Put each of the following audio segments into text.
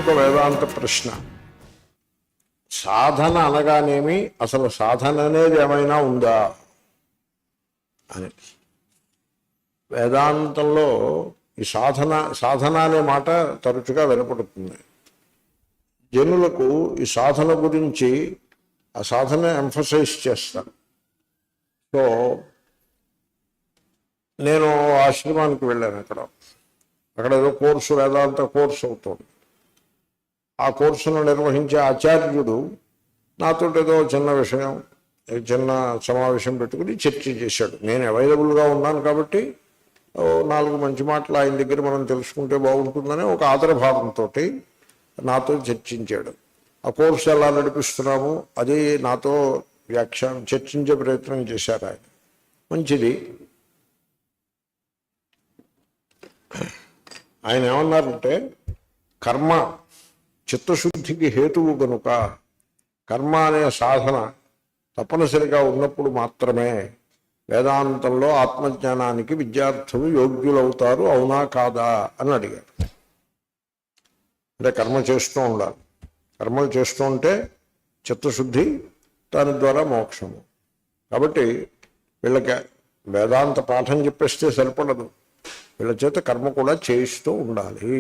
ఒక వేదాంత ప్రశ్న. సాధన అనగానేమి, అసలు సాధన అనేది ఏమైనా ఉందా అని. వేదాంతంలో ఈ సాధన అనే మాట తరచుగా వినపడుతుంది. జనులకు ఈ సాధన గురించి ఆ సాధన ఎంఫసైజ్ చేస్తారు. సో నేను ఆశ్రమానికి వెళ్ళాను. అక్కడ ఏదో కోర్సు, వేదాంత కోర్సు అవుతుంది. ఆ కోర్సును నిర్వహించే ఆచార్యుడు నాతో ఏదో చిన్న సమావేశం పెట్టుకుని చర్చ చేశాడు. నేను అవైలబుల్గా ఉన్నాను కాబట్టి 4 మంచి మాటలు ఆయన దగ్గర మనం తెలుసుకుంటే బాగుంటుందని ఒక ఆదరభావంతో నాతో చర్చించాడు. ఆ కోర్సు ఎలా నడిపిస్తున్నాము అది నాతో చర్చించే ప్రయత్నం చేశారు ఆయన. మంచిది. ఆయన ఏమన్నారంటే, కర్మ చిత్తశుద్ధికి హేతువు గనుక కర్మ అనే సాధన తప్పనిసరిగా ఉన్నప్పుడు మాత్రమే వేదాంతంలో ఆత్మజ్ఞానానికి విద్యార్థులు యోగ్యులవుతారు, అవునా కాదా అని అడిగారు. అంటే కర్మ చేస్తూ ఉండాలి. కర్మలు చేస్తూ ఉంటే చిత్తశుద్ధి, దాని ద్వారా మోక్షము. కాబట్టి వీళ్ళకి వేదాంత పాఠం చెప్పేస్తే సరిపడదు, వీళ్ళ చేత కర్మ కూడా చేయిస్తూ ఉండాలి.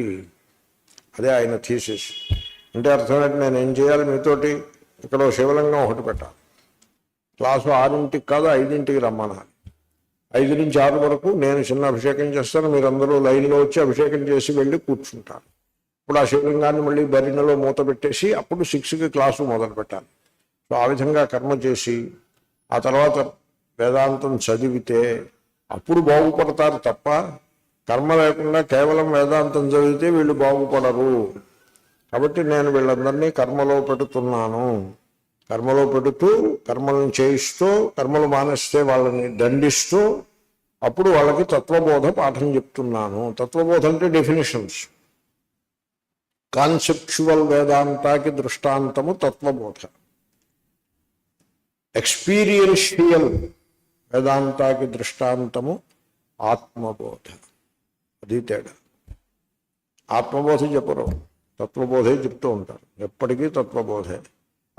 అదే ఆయన థీసిస్. అంటే అర్థమైతే నేను ఏం చేయాలి, మీతోటి ఇక్కడ శివలింగం ఒకటి పెట్టాలి. క్లాసు 6ంటికి కాదు 5ంటికి రమ్మనాలి. 5 నుంచి 6 వరకు నేను చిన్న అభిషేకం చేస్తాను, మీరందరూ లైన్లో వచ్చి అభిషేకం చేసి వెళ్ళి కూర్చుంటారు. ఇప్పుడు ఆ శివలింగాన్ని మళ్ళీ బరిణలో మూత పెట్టేసి అప్పుడు 6కి క్లాసు మొదలు పెట్టాలి. సో ఆ విధంగా కర్మ చేసి ఆ తర్వాత వేదాంతం చదివితే అప్పుడు బాగుపడతారు తప్ప కర్మ లేకుండా కేవలం వేదాంతం చదివితే వీళ్ళు బాగుపడరు. కాబట్టి నేను వీళ్ళందరినీ కర్మలో పెడుతున్నాను. కర్మలో పెడుతూ, కర్మలను చేయిస్తూ, కర్మలు మానేస్తే వాళ్ళని దండిస్తూ, అప్పుడు వాళ్ళకి తత్వబోధ పాఠం చెప్తున్నాను. తత్వబోధ అంటే డెఫినేషన్స్. కాన్సెప్చువల్ వేదాంతాకి దృష్టాంతము తత్వబోధ. ఎక్స్పీరియన్షియల్ వేదాంతాకి దృష్టాంతము ఆత్మబోధ. అది తేడా. ఆత్మబోధ చెప్పరు, తత్వబోధే చెప్తూ ఉంటారు. ఎప్పటికీ తత్వబోధే.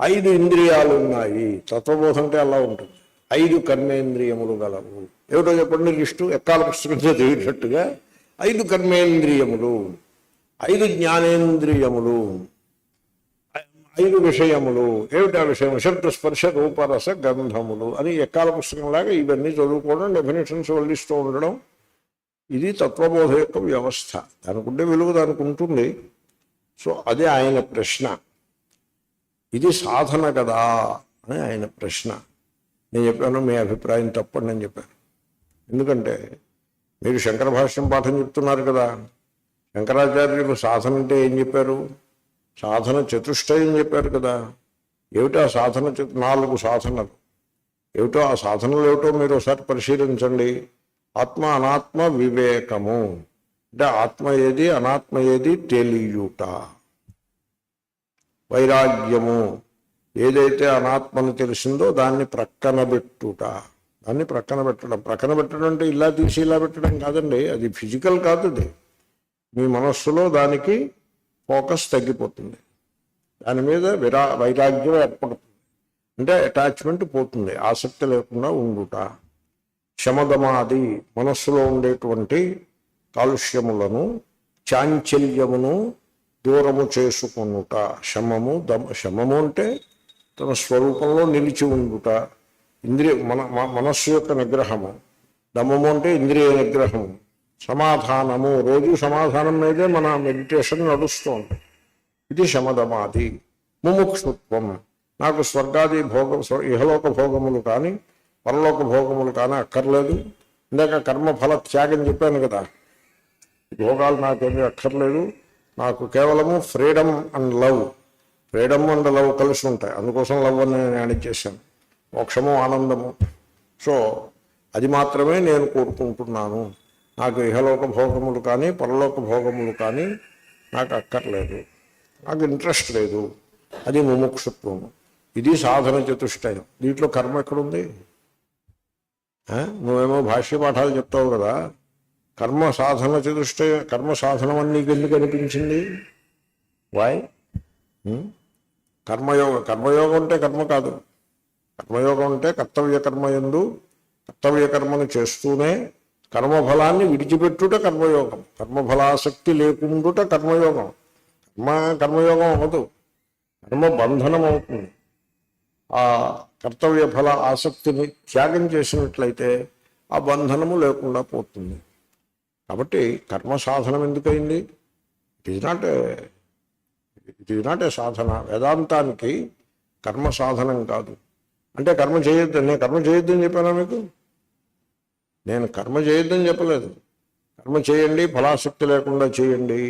5 ఇంద్రియాలు ఉన్నాయి. తత్వబోధ అంటే అలా ఉంటుంది. 5 కర్మేంద్రియములు గలవు. ఏమిటో చెప్పండి లిస్టు. ఎక్కాల పుస్తకం చదివినట్టుగా 5 కర్మేంద్రియములు, 5 జ్ఞానేంద్రియములు, 5 విషయములు. ఏమిటా విషయం? శబ్ద స్పర్శ రూపరస గంధములు అని ఎక్కాల పుస్తకంలాగా ఇవన్నీ చదువుకోవడం, డెఫినేషన్స్ వల్లిస్తూ ఉండడం. ఇది తత్వబోధ యొక్క వ్యవస్థ. దానికుంటే విలువ దానికి ఉంటుంది. సో అదే ఆయన ప్రశ్న. ఇది సాధన కదా అని ఆయన ప్రశ్న. నేను చెప్పాను మీ అభిప్రాయం తప్పని నేను చెప్పాను. ఎందుకంటే మీరు శంకర భాష్యం పాఠం చెప్తున్నారు కదా. శంకరాచార్యులు సాధన అంటే ఏం చెప్పారు? సాధన చతుష్టయం చెప్పారు కదా. ఏమిటో ఆ సాధన 4 సాధనలు ఏమిటో. ఆ సాధనలు ఏమిటో మీరు ఒకసారి పరిశీలించండి. ఆత్మ అనాత్మ వివేకము అంటే ఆత్మ ఏది అనాత్మ ఏది తెలియుట. వైరాగ్యము ఏదైతే అనాత్మను తెలిసిందో దాన్ని ప్రక్కన పెట్టుట. దాన్ని ప్రక్కన పెట్టడం. ప్రక్కన పెట్టడం అంటే ఇలా తీసి ఇలా పెట్టడం కాదండి. అది ఫిజికల్ కాదు. అది మీ మనస్సులో దానికి ఫోకస్ తగ్గిపోతుంది. దాని మీద వైరాగ్యం ఏర్పడుతుంది. అంటే అటాచ్మెంట్ పోతుంది, ఆసక్తి లేకుండా ఉండుట. శమదమాది మనస్సులో ఉండేటువంటి కాలుష్యములను, చాంచల్యమును దూరము చేసుకొనుట. శమము అంటే తన స్వరూపంలో నిలిచి ఉండుట. మనస్సు యొక్క నిగ్రహము. దమము అంటే ఇంద్రియ నిగ్రహము. సమాధానము, రోజు సమాధానం మీదే మన మెడిటేషన్ నడుస్తుంది. ఇది శమదమాది. ముముక్షుత్వం, నాకు స్వర్గాది భోగం, ఇహలోక భోగములు కానీ పరలోక భోగములు కానీ అక్కర్లేదు. ఇందాక కర్మఫల త్యాగం చెప్పాను కదా. భోగాలు నాకేమీ అక్కర్లేదు. నాకు కేవలము freedom and love. Freedom and love కలిసి ఉంటాయి. అందుకోసం లవ్ అని నేను యాడ్ చేశాను. మోక్షము, ఆనందము. సో అది మాత్రమే నేను కోరుకుంటున్నాను. నాకు ఇహలోక భోగములు కానీ పరలోక భోగములు కానీ నాకు అక్కర్లేదు, నాకు ఇంట్రెస్ట్ లేదు. అది ముముక్షుత్వము. ఇది సాధన చతుష్టయం. దీంట్లో కర్మ ఎక్కడుంది? నువ్వేమో భాష్య పాఠాలు చెప్తావు కదా. కర్మ సాధన చతుష్టయం, కర్మ సాధనం అని నీకు ఎందుకు అనిపించింది? వాయ్? కర్మయోగం అంటే కర్మ కాదు. కర్మయోగం అంటే కర్తవ్య కర్మను చేస్తూనే కర్మఫలాన్ని విడిచిపెట్టుట కర్మయోగం. కర్మఫలాసక్తి లేకుండుట కర్మయోగం. కర్మయోగం అవ్వదు, కర్మ బంధనం అవుతుంది. ఆ కర్తవ్య ఫల ఆసక్తిని త్యాగం చేసినట్లయితే ఆ బంధనము లేకుండా పోతుంది. కాబట్టి కర్మ సాధనం ఎందుకయింది? ఇట్ ఈజ్ నాట్ ఏ సాధన. వేదాంతానికి కర్మ సాధనం కాదు. అంటే కర్మ చేయొద్దు, నేను కర్మ చేయొద్దని చెప్పానా మీకు? నేను కర్మ చేయొద్దని చెప్పలేదు. కర్మ చేయండి, ఫలాసక్తి లేకుండా చేయండి,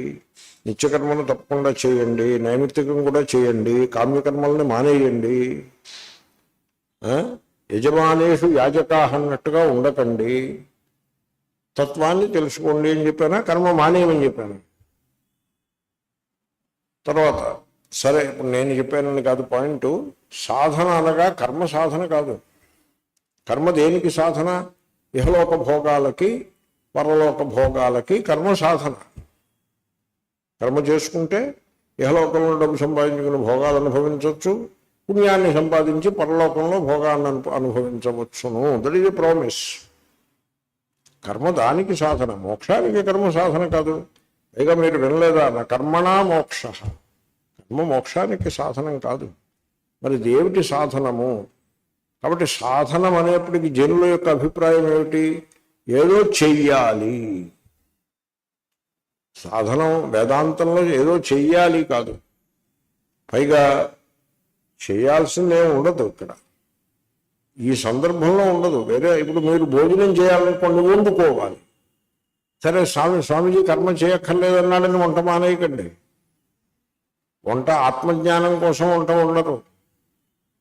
నిత్యకర్మను తప్పకుండా చేయండి, నైమిత్తికం కూడా చేయండి, కామ్యకర్మల్ని మానేయండి, యజమానేషు యాజకాహ అన్నట్టుగా ఉండకండి, తత్వాన్ని తెలుసుకోండి అని చెప్పానా? కర్మ మానేయమని చెప్పాను. తర్వాత సరే, ఇప్పుడు నేను చెప్పానని కాదు పాయింట్. సాధన అనగా కర్మ సాధన కాదు. కర్మ దేనికి సాధన? ఇహలోక భోగాలకి పరలోక భోగాలకి కర్మ సాధన. కర్మ చేసుకుంటే ఇహలోకంలో డబ్బు సంపాదించుకుని భోగాలు అనుభవించవచ్చు, పుణ్యాన్ని సంపాదించి పరలోకంలో భోగాన్ని అనుభవించవచ్చును. That is a promise. కర్మ దానికి సాధన, మోక్షానికి కర్మ సాధన కాదు. పైగా మీరు వినలేదా, నా కర్మణా మోక్ష. కర్మ మోక్షానికి సాధనం కాదు. మరి దేవిటి సాధనము? కాబట్టి సాధనం అనేప్పటికీ జనుల యొక్క అభిప్రాయం ఏమిటి? ఏదో చెయ్యాలి. సాధనం వేదాంతంలో ఏదో చెయ్యాలి కాదు. పైగా చేయాల్సిందే ఉండదు ఇక్కడ, ఈ సందర్భంలో ఉండదు. వేరే ఇప్పుడు మీరు భోజనం చేయాలనుకోండి, వండుకోవాలి. సరే, స్వామీజీ కర్మ చేయక్కర్లేదన్నాడని వంట మానేయకండి. వంట ఆత్మజ్ఞానం కోసం వంట ఉండరు,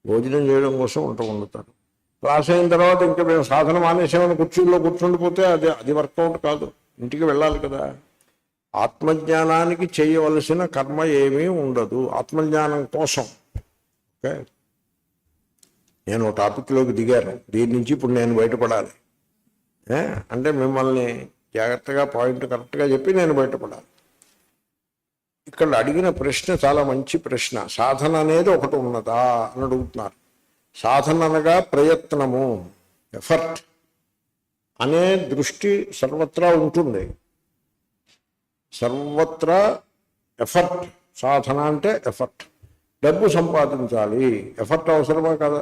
భోజనం చేయడం కోసం వంట వండుతారు. క్లాస్ అయిన తర్వాత ఇంకా మేము సాధన మానేసామని కుర్చీల్లో కూర్చుండిపోతే అది వర్కౌట్ కాదు. ఇంటికి వెళ్ళాలి కదా. ఆత్మజ్ఞానానికి చేయవలసిన కర్మ ఏమీ ఉండదు, ఆత్మజ్ఞానం కోసం. ఓకే, నేను టాపిక్లోకి దిగాను, దీని నుంచి ఇప్పుడు నేను బయటపడాలి అంటే మిమ్మల్ని జాగ్రత్తగా పాయింట్ కరెక్ట్గా చెప్పి నేను బయటపడాలి. ఇక్కడ అడిగిన ప్రశ్న చాలా మంచి ప్రశ్న. సాధన అనేది ఒకటి ఉన్నదా అని అడుగుతున్నారు. సాధన అనగా ప్రయత్నము, ఎఫర్ట్ అనే దృష్టి సర్వత్రా ఉంటుంది. సర్వత్రా ఎఫర్ట్. సాధన అంటే ఎఫర్ట్. డబ్బు సంపాదించాలి, ఎఫర్ట్ అవసరమా కదా?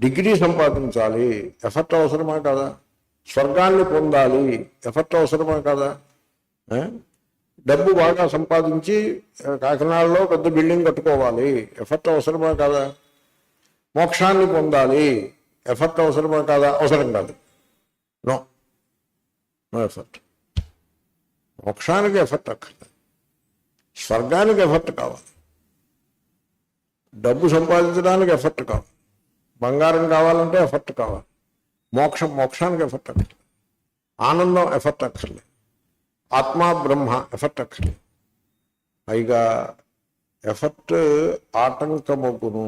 డిగ్రీ సంపాదించాలి, ఎఫర్ట్ అవసరమా కదా? స్వర్గాన్ని పొందాలి, ఎఫర్ట్ అవసరమా కదా? డబ్బు బాగా సంపాదించి కాకినాడలో పెద్ద బిల్డింగ్ కట్టుకోవాలి, ఎఫర్ట్ అవసరమా కదా? మోక్షాన్ని పొందాలి, ఎఫర్ట్ అవసరమా కాదా? అవసరం కాదు. No effort. మోక్షానికి ఎఫర్ట్ అక్కర్లేదు, స్వర్గానికి ఎఫర్ట్ కావాలి. డబ్బు సంపాదించడానికి ఎఫర్ట్ కావాలి, బంగారం కావాలంటే ఎఫర్ట్ కావాలి. మోక్షానికి ఎఫర్ట్ అక్కర్లేదు, ఆనందం ఎఫర్ట్ అక్కర్లేదు, ఆత్మ బ్రహ్మ ఎఫర్ట్ అక్కర్లేదు. పైగా ఎఫర్ట్ ఆటంకమగును.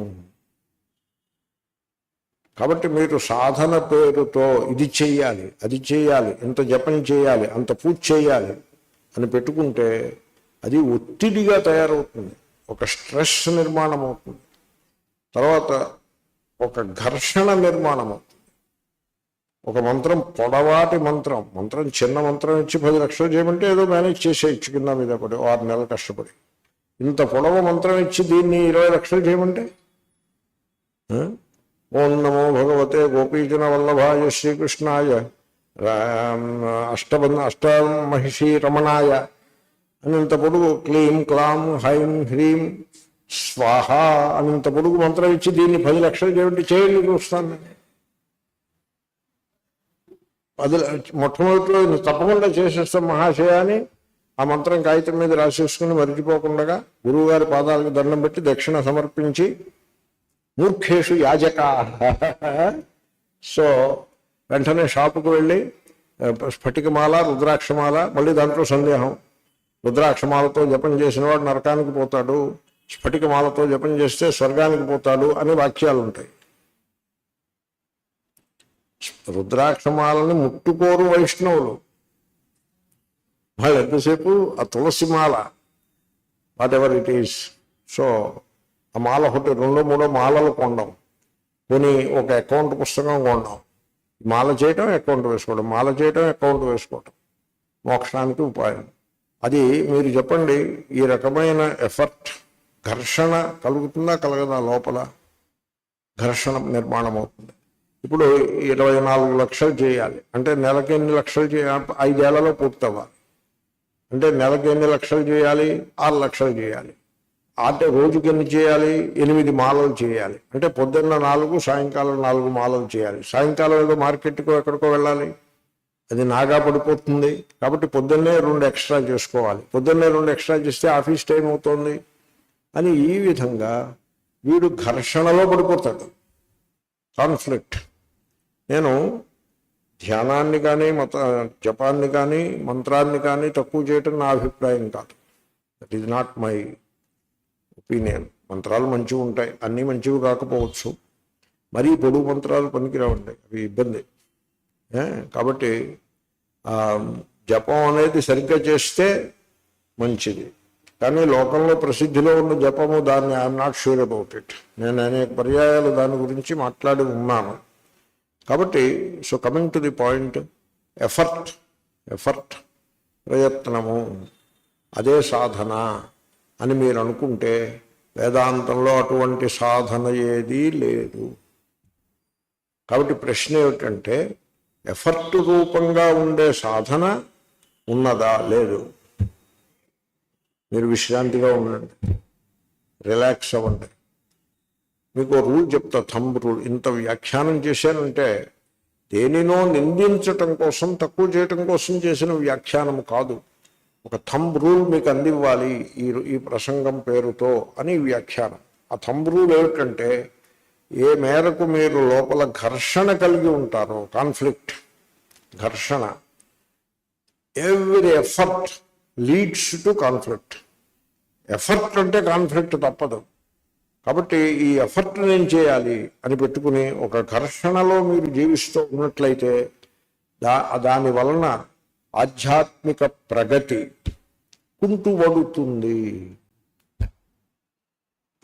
కాబట్టి మీరు సాధన పేరుతో ఇది చెయ్యాలి, అది చేయాలి, ఇంత జపం చేయాలి, అంత పూజ చేయాలి అని పెట్టుకుంటే అది ఒత్తిడిగా తయారవుతుంది, ఒక స్ట్రెస్ నిర్మాణం అవుతుంది, తర్వాత ఒక ఘర్షణ నిర్మాణం అవుతుంది. ఒక మంత్రం పొడవాటి మంత్రం చిన్న మంత్రం ఇచ్చి 10 లక్షలు చేయమంటే ఏదో మేనేజ్ చేసేయచ్చు కింద మీద పడి 6 నెలలు కష్టపడి. ఇంత పొడవ మంత్రం ఇచ్చి దీన్ని 20 లక్షలు చేయమంటే ఓం నమో భగవతే గోపీజన వల్లభాయ శ్రీకృష్ణాయ అష్టమహిషి రమణాయ అనంత పొడుగు క్లీం క్లాం హైం హ్రీం స్వాహ అనంత పొడుగు మంత్రం ఇచ్చి దీన్ని 10 లక్షలు చేయండి చూస్తాను నేను. మొట్టమొదటిలో తప్పకుండా చేసేస్తాం మహాశయాన్ని ఆ మంత్రం కాగితం మీద రాసేసుకుని మరిచిపోకుండా గురువుగారి పాదాలకు దండం పెట్టి దక్షిణ సమర్పించి మూర్ఖేషు యాజక. సో వెంటనే షాపుకు వెళ్ళి స్ఫటికమాల రుద్రాక్షమాల, మళ్ళీ దాంట్లో సందేహం, రుద్రాక్షమాలతో జపం చేసిన వాడు నరకానికి పోతాడు, స్ఫటికమాలతో జపం చేస్తే స్వర్గానికి పోతాడు అని వాక్యాలు ఉంటాయి. రుద్రాక్షమాలని ముట్టుకోరు వైష్ణవులు, వాళ్ళు ఎంతసేపు ఆ తులసిమాల whatever it is. So ఆ మాల ఒకటి 2-3 మాలలు కొండం, కొని ఒక అకౌంట్ పుస్తకం కొండం. మాల చేయటం అకౌంట్ వేసుకోవడం, మాల చేయటం అకౌంట్ వేసుకోవటం మోక్షానికి ఉపాయం. అది మీరు చెప్పండి, ఈ రకమైన ఎఫర్ట్ ఘర్షణ కలుగుతుందా కలగదా? లోపల ఘర్షణ నిర్మాణం అవుతుంది. ఇప్పుడు 24 లక్షలు చేయాలి అంటే నెలకి ఎన్ని లక్షలు చేయాలి? 5 ఏళ్లలో పూర్తవ్వాలి అంటే నెలకి ఎన్ని లక్షలు చేయాలి? 6 లక్షలు చేయాలి. అంటే రోజుకి ఎన్ని చేయాలి? 8 మాలలు చేయాలి. అంటే పొద్దున్న 4, సాయంకాలం 4 మాలలు చేయాలి. సాయంకాలం ఏదో మార్కెట్కో ఎక్కడికో వెళ్ళాలి, అది నాగా పడిపోతుంది. కాబట్టి పొద్దున్నే 2 ఎక్స్ట్రా చేసుకోవాలి. పొద్దున్నే 2 ఎక్స్ట్రా చేస్తే ఆఫీస్ టైం అవుతుంది అని ఈ విధంగా వీడు ఘర్షణలో పడిపోతాడు, కాన్ఫ్లిక్ట్. నేను ధ్యానాన్ని కానీ జపాన్ని కానీ మంత్రాన్ని కానీ తక్కువ చేయటం నా అభిప్రాయం కాదు. That is not my opinion. మంత్రాలు మంచివి ఉంటాయి, అన్నీ మంచివి కాకపోవచ్చు. మరీ పొడుగు మంత్రాలు పనికిరావండి, అవి ఇబ్బంది. కాబట్టి జపం అనేది సరిగ్గా చేస్తే మంచిది. కానీ లోకంలో ప్రసిద్ధిలో ఉన్న జపము, దాన్ని I'm not sure about it. నేను అనేక పర్యాయాలు దాని గురించి మాట్లాడి ఉన్నాను. కాబట్టి so coming to the point, effort ప్రయత్నము అదే సాధన అని మీరు అనుకుంటే వేదాంతంలో అటువంటి సాధన ఏదీ లేదు. కాబట్టి ప్రశ్న ఏమిటంటే, ఎఫర్ట్ రూపంగా ఉండే సాధన ఉన్నదా? లేదు. మీరు విశ్రాంతిగా ఉండండి, రిలాక్స్ అవ్వండి. మీకు రూల్ చెప్తా, థంబ్ రూల్. ఇంత వ్యాఖ్యానం చేశానంటే దేనినో నిందించటం కోసం, తక్కువ చేయటం కోసం చేసిన వ్యాఖ్యానం కాదు. ఒక థంబ్ రూల్ మీకు అందివ్వాలి ఈ ప్రసంగం పేరుతో అని వ్యాఖ్యానం. ఆ థంబ్ రూల్ ఏమిటంటే, ఏ మేరకు మీరు లోపల ఘర్షణ కలిగి ఉంటారో, కాన్ఫ్లిక్ట్, ఘర్షణ, every effort leads to conflict. Effort అంటే కాన్ఫ్లిక్ట్ తప్పదు. కాబట్టి ఈ ఎఫర్ట్ నేను చేయాలి అని పెట్టుకుని ఒక ఘర్షణలో మీరు జీవిస్తూ ఉన్నట్లయితే దాని వలన ఆధ్యాత్మిక ప్రగతి కుంటువడుతుంది.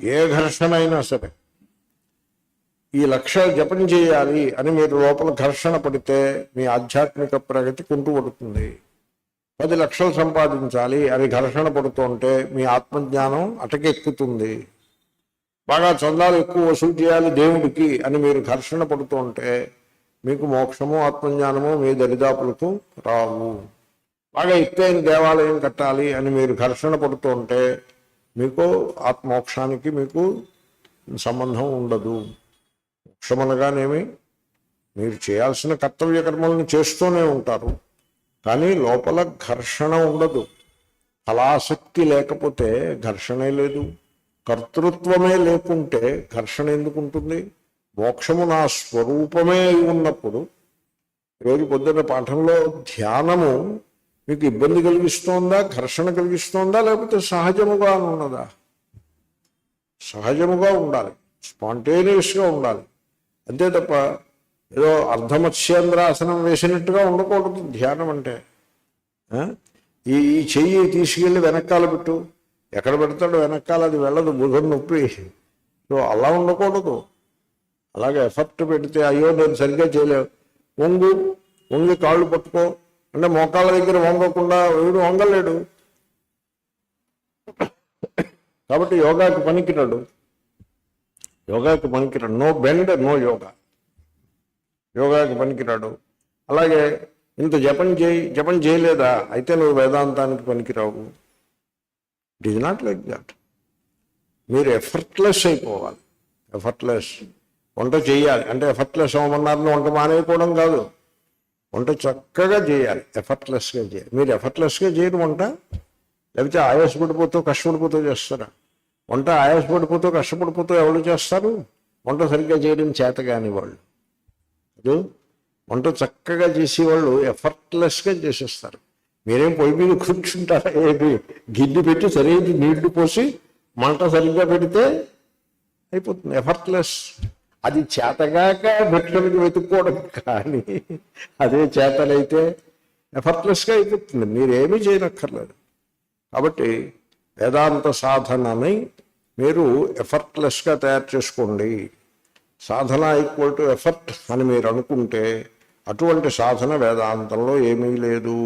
ఏ ఘర్షణ అయినా సరే, ఈ లక్ష్య జపం చేయాలి అని మీరు లోపల ఘర్షణ పడితే మీ ఆధ్యాత్మిక ప్రగతి కుంటుపడుతుంది. 10 లక్షలు సంపాదించాలి అని ఘర్షణ పడుతుంటే మీ ఆత్మజ్ఞానం అటకెక్కుతుంది. బాగా చందాలు ఎక్కువ వసూలు చేయాలి దేవుడికి అని మీరు ఘర్షణ పడుతుంటే మీకు మోక్షము ఆత్మజ్ఞానము మీ దరిదాపులకు రావు. బాగా ఎత్తైన దేవాలయం కట్టాలి అని మీరు ఘర్షణ పడుతుంటే మీకు ఆత్మోక్షానికి మీకు సంబంధం ఉండదు. మోక్షమనగానేమి, మీరు చేయాల్సిన కర్తవ్య కర్మలను చేస్తూనే ఉంటారు, కానీ లోపల ఘర్షణ ఉండదు. ఫలాసక్తి లేకపోతే ఘర్షణే లేదు. కర్తృత్వమే లేకుంటే ఘర్షణ ఎందుకు ఉంటుంది? మోక్షము నా స్వరూపమే అయి ఉన్నప్పుడు, ఈరోజు పొద్దున్న పాఠంలో ధ్యానము మీకు ఇబ్బంది కలిగిస్తోందా, ఘర్షణ కలిగిస్తోందా, లేకపోతే సహజముగా ఉన్నదా? సహజముగా ఉండాలి, స్పాంటేనియస్గా ఉండాలి. అంతే తప్ప ఏదో అర్ధమత్స్యేంద్రాసనం వేసినట్టుగా ఉండకూడదు ధ్యానం అంటే. ఈ చెయ్యి తీసుకెళ్ళి వెనకాల పెట్టు, ఎక్కడ పెడతాడో వెనకాల అది వెళ్ళదు, భుజం నొప్పి. సో అలా ఉండకూడదు. అలాగే ఎఫర్ట్ పెడితే అయ్యో నేను సరిగ్గా చేయలేవు, వంగి కాళ్ళు పట్టుకో అంటే మోకాళ్ళ దగ్గర వంగకుండా వీడు వంగలేడు. కాబట్టి యోగాకి పనికిరాడు, నో బెండ్ నో యోగా, యోగాకి పనికిరాడు. అలాగే ఇంత జపం చేయలేదా అయితే నువ్వు వేదాంతానికి పనికిరావు. It is not like that. మీరు ఎఫర్ట్లెస్ అయిపోవాలి. ఎఫర్ట్లెస్. వంట చేయాలి అంటే ఎఫర్ట్లెస్ అవ్వమన్నారని వంట మానేయకపోవడం కాదు, వంట చక్కగా చేయాలి, ఎఫర్ట్లెస్గా చేయాలి. మీరు ఎఫర్ట్లెస్గా చేయరు వంట, లేకపోతే ఆయాసపడిపోతూ కష్టపడిపోతూ చేస్తారా? వంట ఆయాసపడిపోతూ కష్టపడిపోతూ ఎవరు చేస్తారు? వంట సరిగ్గా చేయడం చేత కాని వాళ్ళు. వంట చక్కగా చేసేవాళ్ళు ఎఫర్ట్లెస్గా చేసేస్తారు. మీరేం పొయ్యి మీద కూర్చుంటారా? ఏది గిన్నె పెట్టి సరైన నీళ్లు పోసి మంట సరిగ్గా పెడితే అయిపోతుంది. ఎఫర్ట్లెస్. అది చేతగాక భక్షణకు వెతుక్కోవడం, కానీ అదే చేతనైతే ఎఫర్ట్లెస్గా అయిపోతుంది. మీరేమీ చేయనక్కర్లేదు. కాబట్టి వేదాంత సాధనని మీరు ఎఫర్ట్లెస్గా తయారు చేసుకోండి. సాధన ఈక్వల్ టు ఎఫర్ట్ అని మీరు అనుకుంటే అటువంటి సాధన వేదాంతంలో ఏమీ లేదు.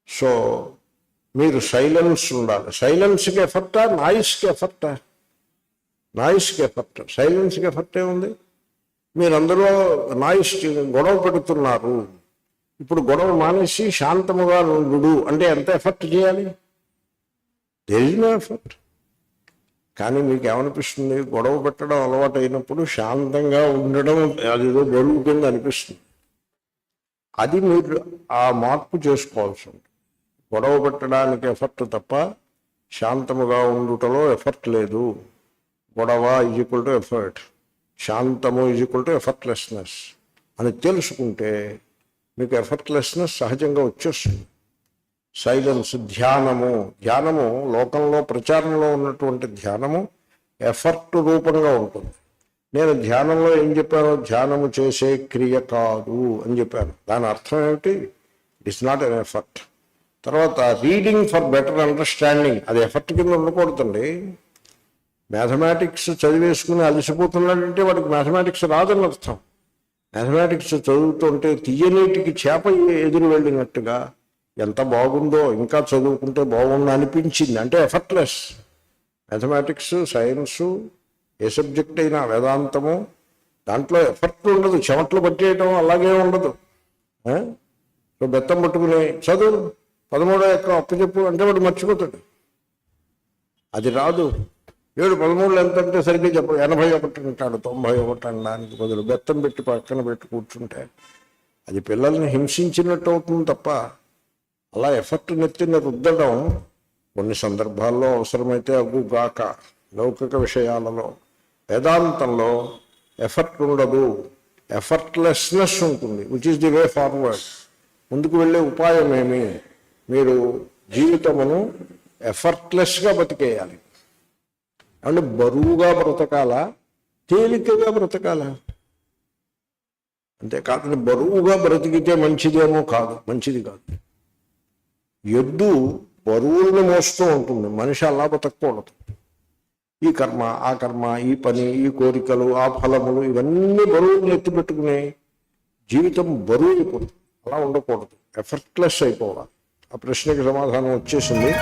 సో మీరు సైలెన్స్ ఉండాలి. సైలెన్స్కి ఎఫర్టా, నాయిస్కి ఎఫర్టా? నాయిస్కి ఎఫర్ట్. సైలెన్స్కి ఎఫర్ట్ ఏముంది? మీరందరూ నాయిస్ గొడవ పెడుతున్నారు. ఇప్పుడు గొడవ మానేసి శాంతముగా నుండు అంటే ఎంత ఎఫర్ట్ చేయాలి? There is no effort. కానీ మీకు ఏమనిపిస్తుంది? గొడవ పెట్టడం అలవాటు అయినప్పుడు శాంతంగా ఉండడం అదేదో బరువు కింద అనిపిస్తుంది. అది మీరు ఆ మార్పు చేసుకోవాల్సి ఉంటుంది. గొడవ పెట్టడానికి ఎఫర్ట్ తప్ప శాంతముగా ఉండుటలో ఎఫర్ట్ లేదు. గొడవ ఈజ్ ఈక్వల్ టు ఎఫర్ట్, శాంతము ఈజ్ ఈక్వల్ టు ఎఫర్ట్లెస్నెస్ అని తెలుసుకుంటే మీకు ఎఫర్ట్లెస్నెస్ సహజంగా వచ్చేస్తుంది. సైలెన్స్, ధ్యానము లోకంలో ప్రచారంలో ఉన్నటువంటి ధ్యానము ఎఫర్ట్ రూపంగా ఉంటుంది. నేను ధ్యానంలో ఏం చెప్పాను? ధ్యానము చేసే క్రియ కాదు అని చెప్పాను. దాని అర్థం ఏమిటి? It is not an effort. తర్వాత రీడింగ్ ఫర్ బెటర్ అండర్స్టాండింగ్, అది ఎఫర్ట్ కింద ఉండకూడదండి. మ్యాథమెటిక్స్ చదివేసుకుని అలసిపోతున్నాడంటే వాడికి మ్యాథమెటిక్స్ రాదని అర్థం. మ్యాథమెటిక్స్ చదువుతుంటే తీయనీటికి చేప ఎదురు వెళ్ళినట్టుగా ఎంత బాగుందో, ఇంకా చదువుకుంటే బాగుందో అనిపించింది అంటే ఎఫర్ట్లెస్. మ్యాథమెటిక్స్, సైన్సు, ఏ సబ్జెక్ట్ అయినా, వేదాంతము, దాంట్లో ఎఫర్ట్ ఉండదు. చెమట్లు పట్టేయటం అలాగే ఉండదు. సో బెత్తం పట్టుకుని చదువు 13 ఎక్కడ అప్పచెప్పు అంటే వాడు మర్చిపోతాడు. అది రాదు. 7 13 ఎంత అంటే సరిగ్గా చెప్పడు. 81 అంటాడు, 91 అనడానికి బదులు బెత్తం పెట్టి పక్కన పెట్టి కూర్చుంటే అది పిల్లల్ని హింసించినట్టు అవుతుంది తప్ప అలా ఎఫర్ట్ నెత్తిన రుద్దడం కొన్ని సందర్భాల్లో అవసరమైతే అగ్గుగాక. లౌకిక విషయాలలో, వేదాంతంలో ఎఫర్ట్ ఉండదు, ఎఫర్ట్లెస్నెస్ ఉంటుంది. Which is the way forward. ముందుకు వెళ్ళే ఉపాయం ఏమి? మీరు జీవితమును ఎఫర్ట్లెస్గా బతికేయాలి. అంటే బరువుగా బ్రతకాలా, తేలికగా బ్రతకాలా? అంతేకాదు బరువుగా బ్రతికితే మంచిదేమో కాదు, మంచిది కాదు. ఎద్దు బరువులను మోస్తూ ఉంటుంది, మనిషి అలా బతకూడదు. ఈ కర్మ, ఆ కర్మ, ఈ పని, ఈ కోరికలు, ఆ ఫలములు, ఇవన్నీ బరువులను ఎత్తిపెట్టుకుని జీవితం బరువు అయిపోతుంది. అలా ఉండకూడదు, ఎఫర్ట్లెస్ అయిపోవాలి. ఆ ప్రశ్నకి సమాధానం వచ్చేసింది.